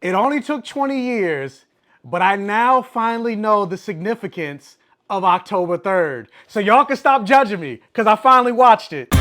It only took 20 years, but I now finally know the significance of October 3rd. So y'all can stop judging me, because I finally watched it.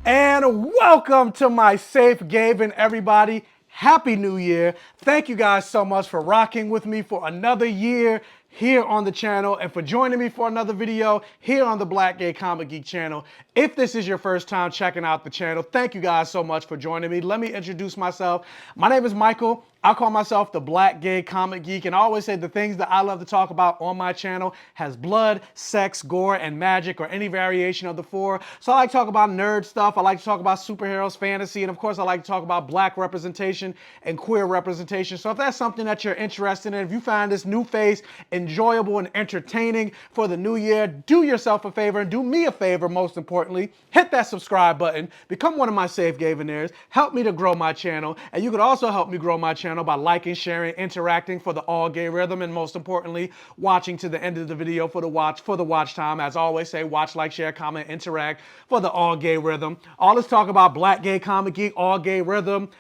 And welcome to my Safe Gayven, everybody. Happy New Year. Thank you guys so much for rocking with me for another year here on the channel and for joining me for another video here on the Black Gay Comic Geek channel. If this is your first time checking out the channel, thank you guys so much for joining me. Let me introduce myself. My name is Michael. I call myself the Black Gay Comic Geek, and I always say the things that I love to talk about on my channel has blood, sex, gore, and magic, or any variation of the four. So I like to talk about nerd stuff. I like to talk about superheroes, fantasy, and of course I like to talk about black representation and queer representation. So if that's something that you're interested in, if you find this new phase enjoyable and entertaining for the new year, do yourself a favor and do me a favor, most importantly. Hit that subscribe button, become one of my Safe Gayvenaires, help me to grow my channel, and you could also help me grow my channel by liking, sharing, interacting for the all gay rhythm, and most importantly, watching to the end of the video for the watch time. As I always say, watch, like, share, comment, interact for the all gay rhythm. All this talk about Black Gay Comic Geek, all gay rhythm,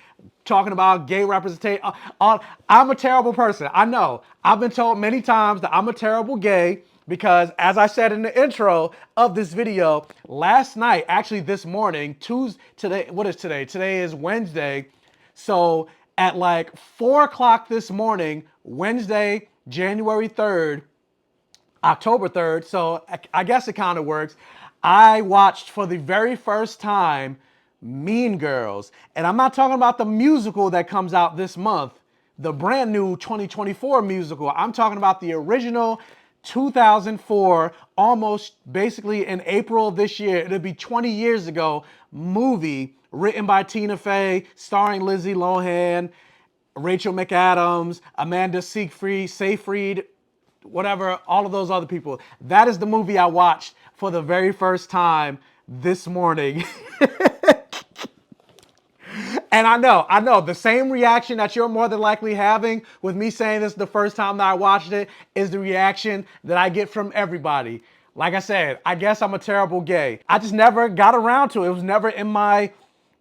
talking about gay representation. I'm a terrible person. I know. I've been told many times that I'm a terrible gay because, as I said in the intro of this video, last night, actually this morning, today, what is today? Today is Wednesday. So at like 4 o'clock this morning, Wednesday, January 3rd, October 3rd, so I guess it kind of works, I watched for the very first time Mean Girls. And I'm not talking about the musical that comes out this month, the brand new 2024 musical. I'm talking about the original 2004, almost basically in April of this year, it'll be 20 years ago, movie written by Tina Fey, starring Lindsay Lohan, Rachel McAdams, Amanda Seyfried, whatever, all of those other people. That is the movie I watched for the very first time this morning. And I know, the same reaction that you're more than likely having with me saying this the first time that I watched it is the reaction that I get from everybody. Like I said, I guess I'm a terrible gay. I just never got around to it. It was never in my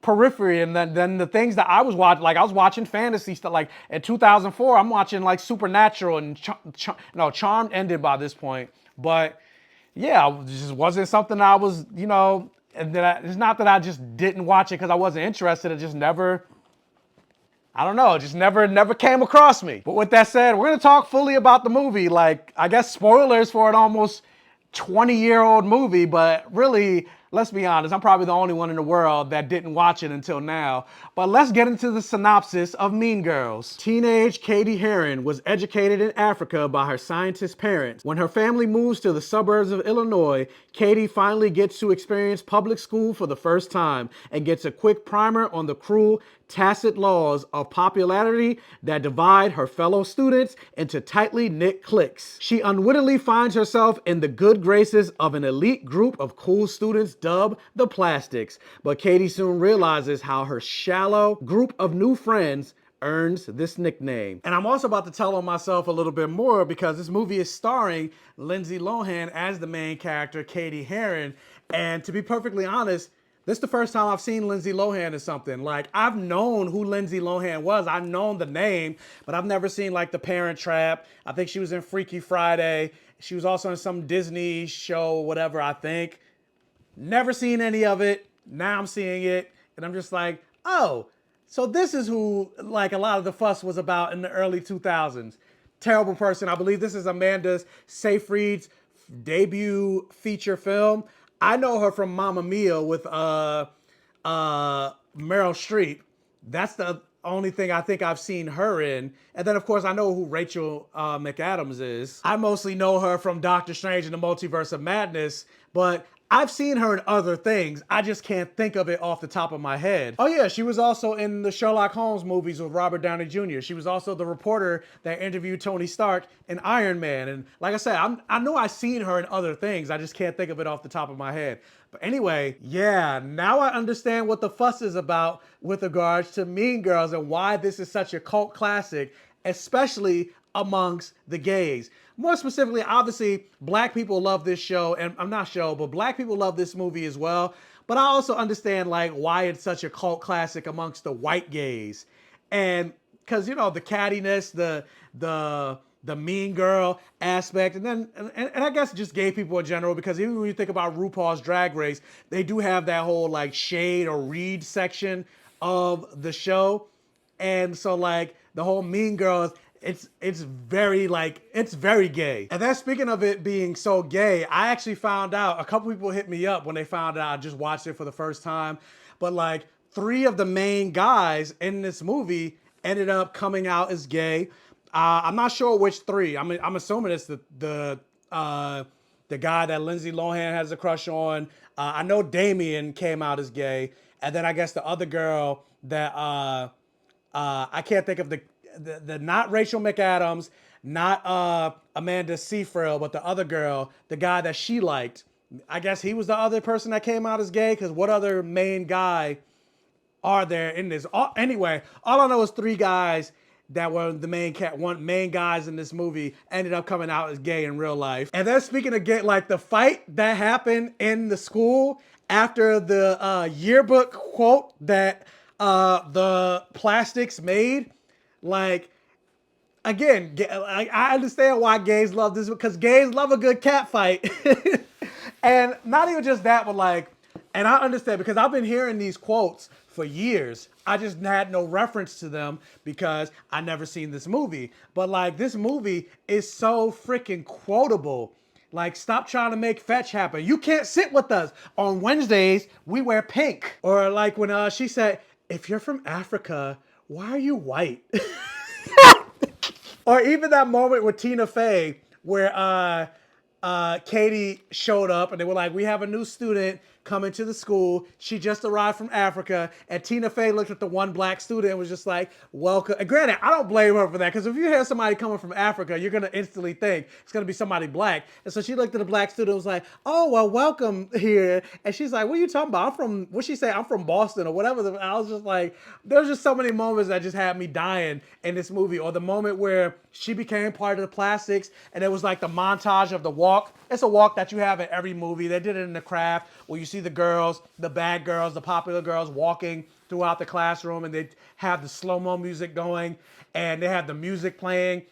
periphery. And then the things that I was watching, like I was watching fantasy stuff. Like in 2004, I'm watching like Supernatural and Charmed ended by this point. But yeah, it just wasn't something I was, and it's not that I just didn't watch it because I wasn't interested. It just never, I don't know, it just never came across me. But with that said, we're going to talk fully about the movie. Like, I guess spoilers for an almost 20-year-old movie, but really, let's be honest, I'm probably the only one in the world that didn't watch it until now. But let's get into the synopsis of Mean Girls. Teenage Katie Heron was educated in Africa by her scientist parents. When her family moves to the suburbs of Illinois, Katie finally gets to experience public school for the first time and gets a quick primer on the cruel, tacit laws of popularity that divide her fellow students into tightly knit cliques. She unwittingly finds herself in the good graces of an elite group of cool students dubbed the Plastics, but Katie soon realizes how her shallow group of new friends earns this nickname. And I'm also about to tell on myself a little bit more because this movie is starring Lindsay Lohan as the main character, Katie Heron, and to be perfectly honest, this is the first time I've seen Lindsay Lohan in something. Like, I've known who Lindsay Lohan was. I've known the name, but I've never seen, like, The Parent Trap. I think she was in Freaky Friday. She was also in some Disney show, whatever, I think. Never seen any of it. Now I'm seeing it, and I'm just like, oh, so this is who, like, a lot of the fuss was about in the early 2000s. Terrible person. I believe this is Amanda Seyfried's debut feature film. I know her from Mamma Mia with Meryl Streep. That's the only thing I think I've seen her in. And then, of course, I know who Rachel McAdams is. I mostly know her from Doctor Strange and the Multiverse of Madness, but I've seen her in other things. I just can't think of it off the top of my head. Oh yeah, she was also in the Sherlock Holmes movies with Robert Downey Jr. She was also the reporter that interviewed Tony Stark in Iron Man. And like I said, I know I've seen her in other things. I just can't think of it off the top of my head. But anyway, yeah, now I understand what the fuss is about with regards to Mean Girls and why this is such a cult classic, especially amongst the gays. More specifically, obviously, black people love this show, and I'm not show, but black people love this movie as well. But I also understand like why it's such a cult classic amongst the white gays, and because you know the cattiness, the mean girl aspect, and then and I guess just gay people in general, because even when you think about RuPaul's Drag Race, they do have that whole like shade or read section of the show, and so like the whole mean girls, it's very like it's very gay. And then speaking of it being so gay, I actually found out, a couple people hit me up when they found out I just watched it for the first time, but like 3 of the main guys in this movie ended up coming out as gay. I'm not sure which 3. I'm assuming it's the guy that Lindsay Lohan has a crush on. I know Damien came out as gay, and then I guess the other girl that I can't think of the not Rachel McAdams, not Amanda Seyfried, but the other girl, the guy that she liked. I guess he was the other person that came out as gay, because what other main guy are there in this? Anyway, all I know is 3 guys that were the main guys in this movie ended up coming out as gay in real life. And then speaking of gay, like the fight that happened in the school after the yearbook quote that the Plastics made, like, again, I understand why gays love this, because gays love a good cat fight. And not even just that, but like, and I understand because I've been hearing these quotes for years. I just had no reference to them because I never seen this movie. But like, this movie is so freaking quotable. Like, stop trying to make fetch happen. You can't sit with us. On Wednesdays, we wear pink. Or like when she said, if you're from Africa, why are you white? Or even that moment with Tina Fey where Katie showed up and they were like, we have a new student coming to the school. She just arrived from Africa. And Tina Fey looked at the one black student and was just like, welcome. And granted, I don't blame her for that, because if you hear somebody coming from Africa, you're going to instantly think it's going to be somebody black. And so she looked at the black student and was like, oh, well, welcome here. And she's like, what are you talking about? I'm from, what'd she say? I'm from Boston or whatever. I was just like, there's just so many moments that just had me dying in this movie. Or the moment where she became part of the Plastics and it was like the montage of the walk. It's a walk that you have in every movie. They did it in The Craft, where you see the girls, the bad girls, the popular girls walking throughout the classroom, and they have the slow-mo music going, and they have the music playing.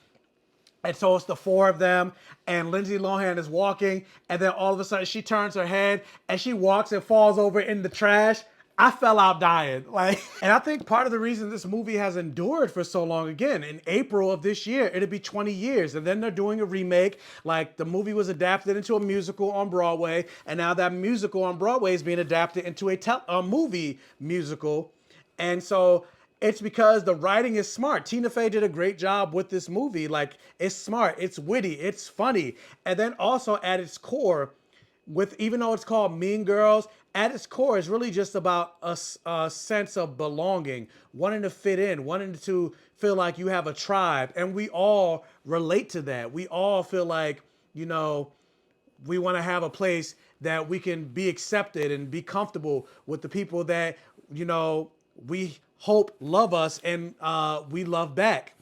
And so it's the 4 of them, and Lindsay Lohan is walking, and then all of a sudden she turns her head, and she walks and falls over in the trash. I fell out dying. Like, and I think part of the reason this movie has endured for so long, again, in April of this year, it'll be 20 years. And then they're doing a remake. Like, the movie was adapted into a musical on Broadway. And now that musical on Broadway is being adapted into a movie musical. And so it's because the writing is smart. Tina Fey did a great job with this movie. Like, it's smart, it's witty, it's funny. And then also at its core, even though it's called Mean Girls, at its core is really just about a sense of belonging, wanting to fit in, wanting to feel like you have a tribe. And we all relate to that. We all feel like, you know, we want to have a place that we can be accepted and be comfortable with the people that, you know, we hope love us and we love back.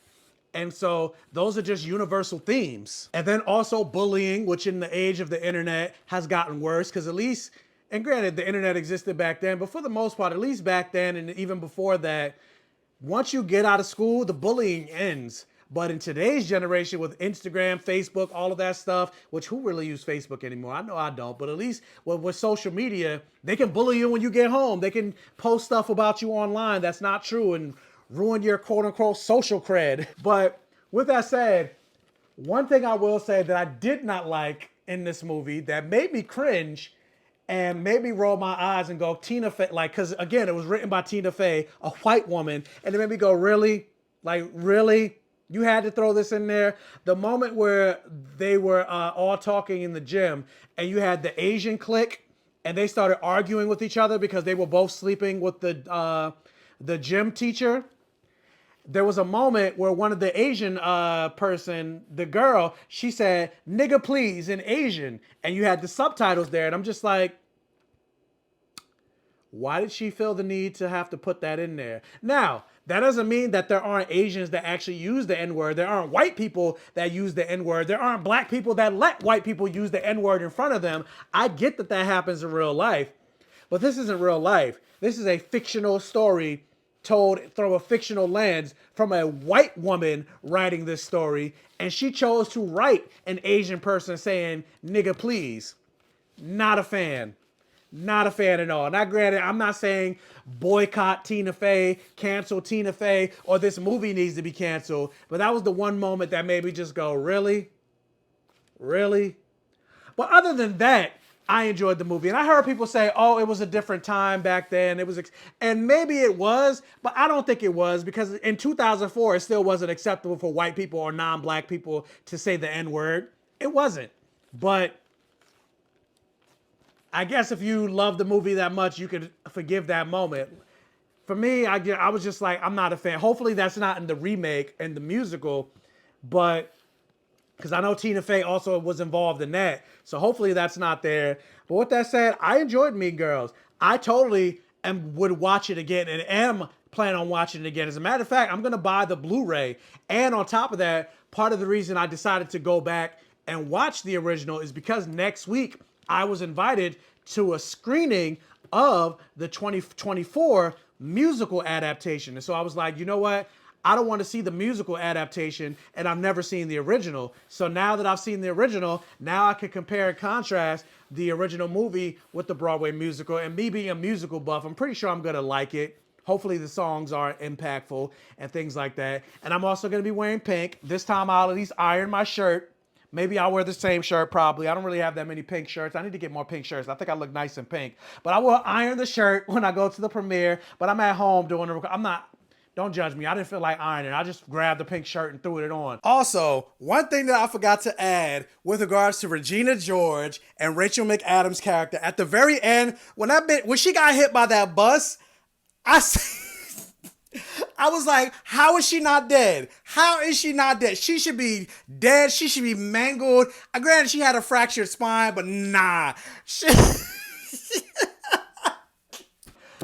And so those are just universal themes. And then also bullying, which in the age of the internet has gotten worse, because at least, and granted, the internet existed back then, but for the most part, at least back then and even before that, once you get out of school, the bullying ends. But in today's generation with Instagram, Facebook, all of that stuff, which who really use Facebook anymore? I know I don't, but at least with social media, they can bully you when you get home. They can post stuff about you online that's not true and ruin your quote unquote social cred. But with that said, one thing I will say that I did not like in this movie that made me cringe and made me roll my eyes and go, Tina Fey, like, because again, it was written by Tina Fey, a white woman, and it made me go, really? Like, really? You had to throw this in there? The moment where they were all talking in the gym and you had the Asian clique and they started arguing with each other because they were both sleeping with the gym teacher. There was a moment where one of the Asian person, the girl, she said, nigga please, in Asian. And you had the subtitles there. And I'm just like, why did she feel the need to have to put that in there? Now, That doesn't mean that there aren't Asians that actually use the N-word. There aren't white people that use the N-word. There aren't black people that let white people use the N-word in front of them. I get that that happens in real life, but this isn't real life. This is a fictional story told through a fictional lens from a white woman writing this story, and she chose to write an Asian person saying, nigga, please. Not a fan. Not a fan at all. Now, granted, I'm not saying boycott Tina Fey, cancel Tina Fey, or this movie needs to be canceled, but that was the one moment that made me just go, really? Really? But other than that, I enjoyed the movie. And I heard people say, oh, it was a different time back then. It was, and maybe it was, but I don't think it was, because in 2004, it still wasn't acceptable for white people or non-black people to say the N-word. It wasn't. But I guess if you love the movie that much, you could forgive that moment. For me, I was just like, I'm not a fan. Hopefully that's not in the remake and the musical, but because I know Tina Fey also was involved in that. So hopefully that's not there. But with that said, I enjoyed Mean Girls. I totally would watch it again and am planning on watching it again. As a matter of fact, I'm going to buy the Blu-ray. And on top of that, part of the reason I decided to go back and watch the original is because next week I was invited to a screening of the 2024 musical adaptation. And so I was like, you know what? I don't want to see the musical adaptation, and I've never seen the original. So now that I've seen the original, now I can compare and contrast the original movie with the Broadway musical. And me being a musical buff, I'm pretty sure I'm going to like it. Hopefully the songs are impactful and things like that. And I'm also going to be wearing pink. This time I'll at least iron my shirt. Maybe I'll wear the same shirt probably. I don't really have that many pink shirts. I need to get more pink shirts. I think I look nice in pink. But I will iron the shirt when I go to the premiere. But I'm at home doing the... I'm not... Don't judge me. I didn't feel like ironing. I just grabbed the pink shirt and threw it on. Also, one thing that I forgot to add with regards to Regina George and Rachel McAdams' character, at the very end, when she got hit by that bus, I was like, how is she not dead? How is she not dead? She should be dead. She should be mangled. Granted, she had a fractured spine, but nah.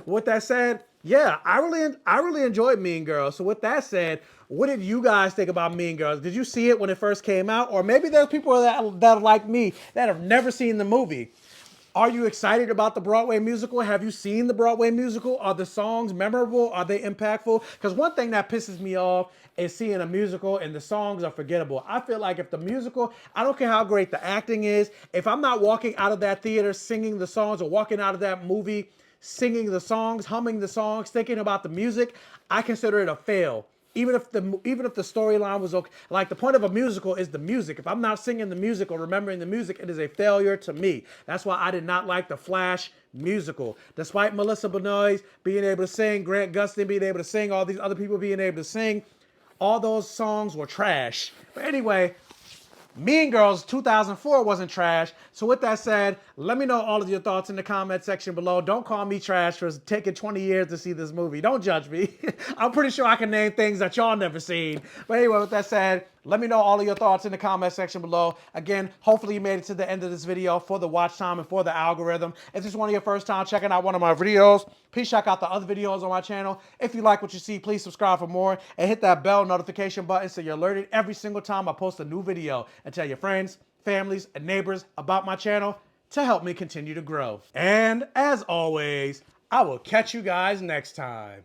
With that said, yeah, I really enjoyed Mean Girls. So with that said, what did you guys think about Mean Girls? Did you see it when it first came out? Or maybe there's people that are like me that have never seen the movie. Are you excited about the Broadway musical? Have you seen the Broadway musical? Are the songs memorable? Are they impactful? Because one thing that pisses me off is seeing a musical and the songs are forgettable. I feel like if the musical, I don't care how great the acting is, if I'm not walking out of that theater singing the songs or walking out of that movie singing the songs, humming the songs, thinking about the music, I consider it a fail. Even if the storyline was okay. Like, the point of a musical is the music. If I'm not singing the music or remembering the music, it is a failure to me. That's why I did not like the Flash musical. Despite Melissa Benoist being able to sing, Grant Gustin being able to sing, all these other people being able to sing, all those songs were trash. But anyway, Mean Girls 2004 wasn't trash. So with that said, let me know all of your thoughts in the comment section below. Don't call me trash for taking 20 years to see this movie. Don't judge me. I'm pretty sure I can name things that y'all never seen. But anyway, with that said, let me know all of your thoughts in the comment section below. Again, hopefully you made it to the end of this video for the watch time and for the algorithm. If this is one of your first time checking out one of my videos, please check out the other videos on my channel. If you like what you see, please subscribe for more and hit that bell notification button so you're alerted every single time I post a new video, and tell your friends, families, and neighbors about my channel to help me continue to grow. And as always, I will catch you guys next time.